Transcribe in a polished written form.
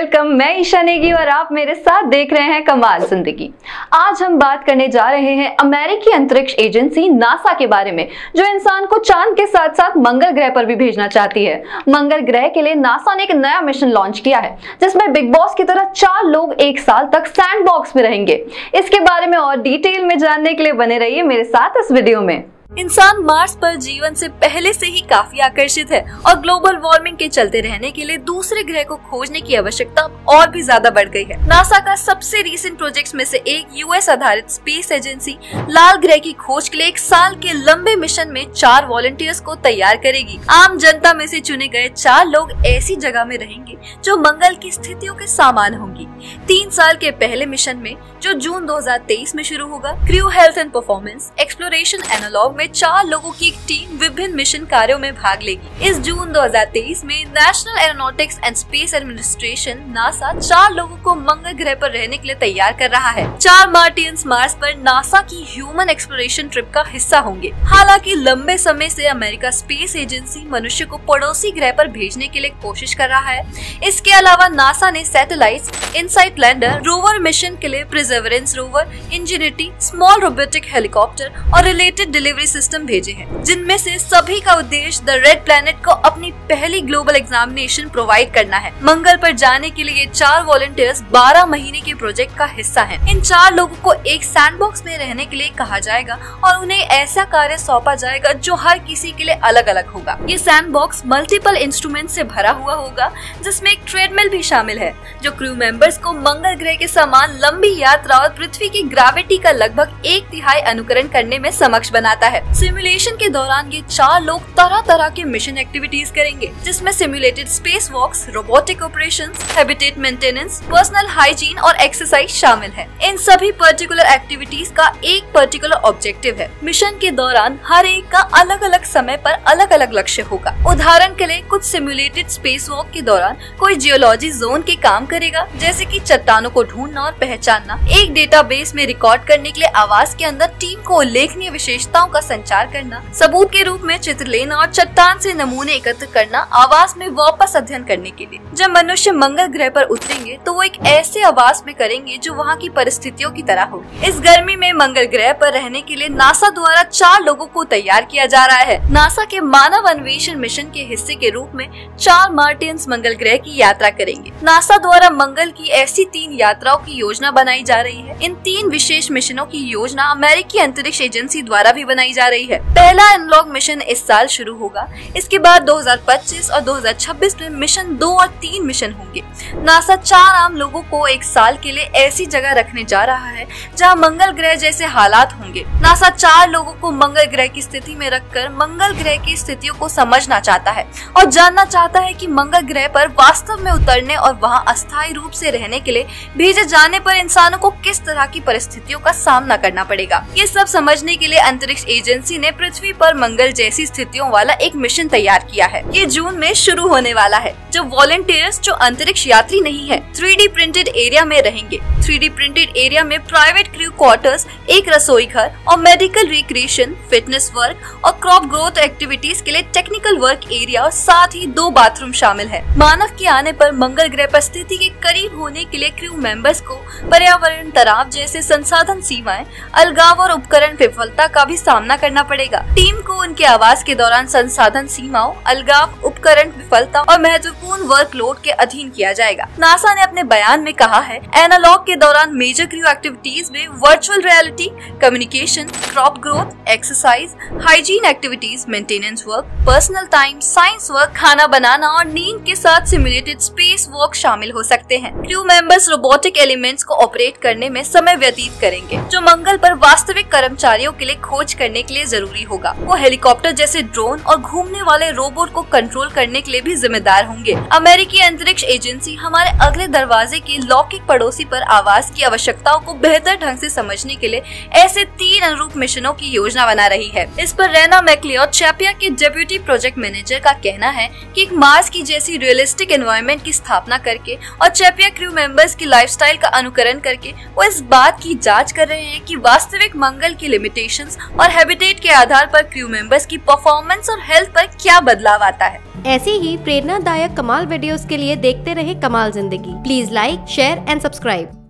Welcome. मैं ईशा नेगी और आप मेरे साथ देख रहे हैं कमाल जिंदगी। आज हम बात करने जा रहे हैं अमेरिकी अंतरिक्ष एजेंसी नासा के बारे में, जो इंसान को चांद के साथ साथ मंगल ग्रह पर भी भेजना चाहती है। मंगल ग्रह के लिए नासा ने एक नया मिशन लॉन्च किया है, जिसमें बिग बॉस की तरह 4 लोग 1 साल तक सैंडबॉक्स में रहेंगे। इसके बारे में और डिटेल में जानने के लिए बने रहिए मेरे साथ इस वीडियो में। इंसान मार्स पर जीवन से पहले से ही काफी आकर्षित है और ग्लोबल वार्मिंग के चलते रहने के लिए दूसरे ग्रह को खोजने की आवश्यकता और भी ज्यादा बढ़ गई है। नासा का सबसे रीसेंट प्रोजेक्ट्स में से एक यूएस आधारित स्पेस एजेंसी लाल ग्रह की खोज के लिए 1 साल के लंबे मिशन में 4 वॉलंटियर्स को तैयार करेगी। आम जनता में से चुने गए 4 लोग ऐसी जगह में रहेंगे जो मंगल की स्थितियों के समान होंगी। 3 साल के पहले मिशन में, जो जून 2023 में शुरू होगा, crew health and performance exploration analog में 4 लोगों की एक टीम विभिन्न मिशन कार्यों में भाग लेगी। इस जून 2023 में national aeronautics and space administration NASA 4 लोगों को मंगल ग्रह पर रहने के लिए तैयार कर रहा है। 4 मार्टियंस मार्स पर नासा की ह्यूमन एक्सप्लोरेशन ट्रिप का हिस्सा होंगे। हालांकि लंबे समय से अमेरिका स्पेस एजेंसी मनुष्य को पड़ोसी ग्रह पर भेजने के लिए कोशिश कर रहा है। इसके अलावा नासा ने satellites, insight lander, rover mission के लिए Perseverance rover, Ingenuity, small robotic helicopter और रिलेटेड डिलीवरी सिस्टम भेजे हैं, जिनमें से सभी का उद्देश्य द रेड प्लैनेट को अपनी पहली ग्लोबल एग्जामिनेशन प्रोवाइड करना है। मंगल पर जाने के लिए 4 वॉलंटियर्स 12 महीने के प्रोजेक्ट का हिस्सा हैं। इन 4 लोगों को एक सैंडबॉक्स में रहने के लिए कहा जाएगा और उन्हें ऐसा कार्य सौंपा जाएगा जो हर किसी के लिए अलग अलग होगा। ये सैंडबॉक्स मल्टीपल इंस्ट्रूमेंट से भरा हुआ होगा, जिसमें एक ट्रेडमिल भी शामिल है, जो क्रू मेंबर्स को मंगल ग्रह के समान लंबी यात्रा और पृथ्वी की ग्रेविटी का लगभग 1/3 अनुकरण करने में सक्षम बनाता है। सिमुलेशन के दौरान ये 4 लोग तरह तरह के मिशन एक्टिविटीज करेंगे, जिसमें simulated space walks, robotic operations, habitat maintenance, personal hygiene और एक्सरसाइज शामिल है। इन सभी पर्टिकुलर एक्टिविटीज का एक पर्टिकुलर ऑब्जेक्टिव है। मिशन के दौरान हर एक का अलग अलग समय पर अलग अलग लक्ष्य होगा। उदाहरण के लिए कुछ सिमुलेटेड स्पेस वॉक के दौरान कोई जियोलॉजी जोन के काम करेगा, जैसे कि चट्टानों को ढूंढना और पहचानना, एक डेटाबेस में रिकॉर्ड करने के लिए आवाज के अंदर टीम को उल्लेखनीय विशेषताओं का संचार करना, सबूत के रूप में चित्र लेना और चट्टान से नमूने एकत्र करना, आवास में वापस अध्ययन करने के लिए। जब मनुष्य मंगल ग्रह पर उतरेंगे तो वो एक ऐसे आवास में करेंगे जो वहाँ की परिस्थितियों की तरह हो। इस गर्मी में मंगल ग्रह पर रहने के लिए नासा द्वारा 4 लोगों को तैयार किया जा रहा है। नासा के मानव अन्वेषण मिशन के हिस्से के रूप में 4 मार्टियंस मंगल ग्रह की यात्रा करेंगे। नासा द्वारा मंगल की ऐसी 3 यात्राओं की योजना बनाई जा रही है। इन 3 विशेष मिशनों की योजना अमेरिकी अंतरिक्ष एजेंसी द्वारा भी बनाई जा रही है। पहला एनालॉग मिशन इस साल शुरू होगा। इसके बाद 2025 और 2026 में मिशन 2 और 3 मिशन होंगे। नासा 4 आम लोगों को 1 साल के लिए ऐसी जगह रखने जा रहा है जहां मंगल ग्रह जैसे हालात होंगे। नासा 4 लोगों को मंगल ग्रह की स्थिति में रखकर मंगल ग्रह की स्थितियों को समझना चाहता है और जानना चाहता है कि मंगल ग्रह पर वास्तव में उतरने और वहां अस्थायी रूप से रहने के लिए भेजे जाने पर इंसानों को किस तरह की परिस्थितियों का सामना करना पड़ेगा। ये सब समझने के लिए अंतरिक्ष एजेंसी ने पृथ्वी पर मंगल जैसी स्थितियों वाला एक मिशन तैयार किया है। ये जून में शुरू होने वाला है। जब वॉलंटियर्स, जो अंतरिक्ष यात्री नहीं है, 3D प्रिंटेड एरिया में रहेंगे। 3D प्रिंटेड एरिया में प्राइवेट क्रू क्वार्टर्स, एक रसोई घर और मेडिकल रिक्रिएशन, फिटनेस वर्क और क्रॉप ग्रोथ एक्टिविटीज के लिए टेक्निकल वर्क एरिया और साथ ही 2 बाथरूम शामिल है। मानव के आने पर मंगल ग्रह पर स्थिति के करीब होने के लिए क्रू मेंबर्स को पर्यावरण तनाव जैसे संसाधन सीमाएं, अलगाव और उपकरण विफलता का भी सामना करना पड़ेगा। टीम को उनके आवास के दौरान संसाधन सीमाओं, अलगाव, उपकरण विफलता और महत्वपूर्ण वर्कलोड के अधीन किया जाएगा। नासा ने अपने बयान में कहा है, एनालॉग के दौरान मेजर क्रू एक्टिविटीज में virtual reality, communication, crop growth, exercise, hygiene activities, maintenance work, personal time, science work, खाना बनाना और नींद के साथ सिमुलेटेड स्पेस वॉक शामिल हो सकते हैं। क्रू मेंबर्स रोबोटिक एलिमेंट्स को ऑपरेट करने में समय व्यतीत करेंगे, जो मंगल पर वास्तविक कर्मचारियों के लिए खोज करने के लिए जरूरी होगा। वो हेलीकॉप्टर जैसे ड्रोन और घूमने वाले रोबोट को कंट्रोल करने के लिए भी जिम्मेदार होंगे। अमेरिकी अंतरिक्ष एजेंसी हमारे अगले दरवाजे के लौकिक पड़ोसी पर आवास की आवश्यकताओं को बेहतर ढंग से समझने के लिए ऐसे 3 अनुरूप मिशनों की योजना बना रही है। इस पर रेना मैक्लियोड, चैपिया के डेप्यूटी प्रोजेक्ट मैनेजर, का कहना है कि एक मार्स की जैसी रियलिस्टिक एनवायरनमेंट की स्थापना करके और चैपिया क्रू मेंबर्स की लाइफस्टाइल का अनुकरण करके वो इस बात की जांच कर रहे हैं कि वास्तविक मंगल की लिमिटेशंस और हैबिटेट के आधार पर क्रू मेंबर्स की परफॉर्मेंस और हेल्थ पर क्या बदलाव आता है। ऐसी ही प्रेरणादायक कमाल वीडियोस के लिए देखते रहे कमाल जिंदगी। Please like, share and subscribe.